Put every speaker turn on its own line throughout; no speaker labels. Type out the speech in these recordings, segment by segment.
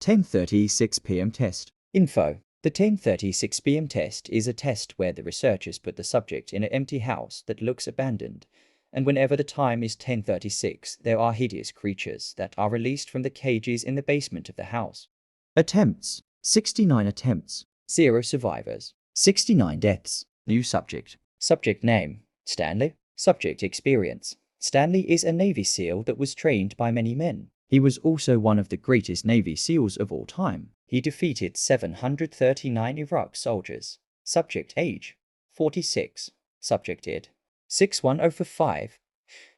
10:36 p.m. test. Info. The 10:36 p.m. test is a test where the researchers put the subject in an empty house that looks abandoned, and whenever the time is 10:36, there are hideous creatures that are released from the cages in the basement of the house. Attempts. 69 attempts. 0 survivors. 69 deaths. New subject. Subject name. Stanley. Subject experience. Stanley is a Navy SEAL that was trained by many men. He was also one of the greatest Navy SEALs of all time. He defeated 739 Iraq soldiers. Subject age. 46. Subject id. 61045.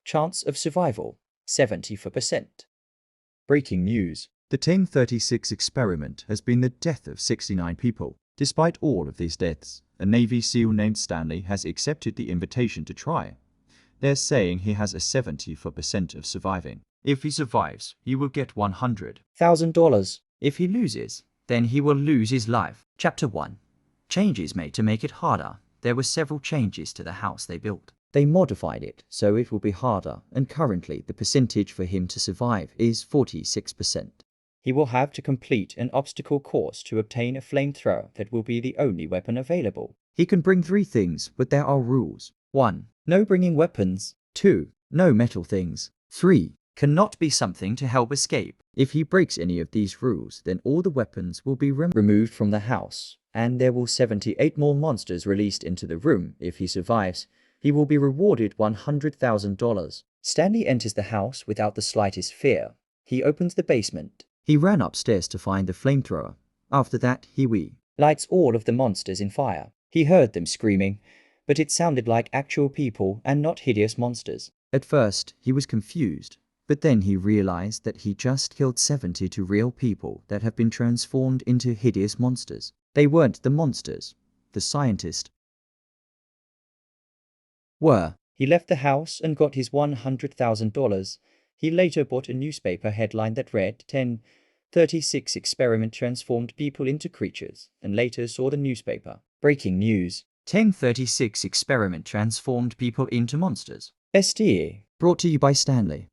Chance of survival. 74%. Breaking news. The 1036 experiment has been the death of 69 people. Despite all of these deaths, a Navy SEAL named Stanley has accepted the invitation to try. They're saying he has a 74% of surviving. If he survives, he will get $100,000. If he loses, then he will lose his life. Chapter 1. Changes made to make it harder. There were several changes to the house they built. They modified it so it will be harder, and currently the percentage for him to survive is 46%. He will have to complete an obstacle course to obtain a flamethrower that will be the only weapon available. He can bring 3 things, but there are rules. 1. No bringing weapons. 2. No metal things. 3. Cannot be something to help escape. If he breaks any of these rules, then all the weapons will be removed from the house, and there will 78 more monsters released into the room. If he survives, he will be rewarded $100,000. Stanley enters the house without the slightest fear. He opens the basement. He ran upstairs to find the flamethrower. After that, he lights all of the monsters in fire. He heard them screaming, but it sounded like actual people and not hideous monsters. At first, he was confused, but then he realized that he just killed 72 real people that have been transformed into hideous monsters. They weren't the monsters. The scientists were. He left the house and got his $100,000. He later bought a newspaper headline that read 1036 experiment transformed people into creatures, and later saw the newspaper. Breaking news. 1036 experiment transformed people into monsters. SDE. Brought to you by Stanley.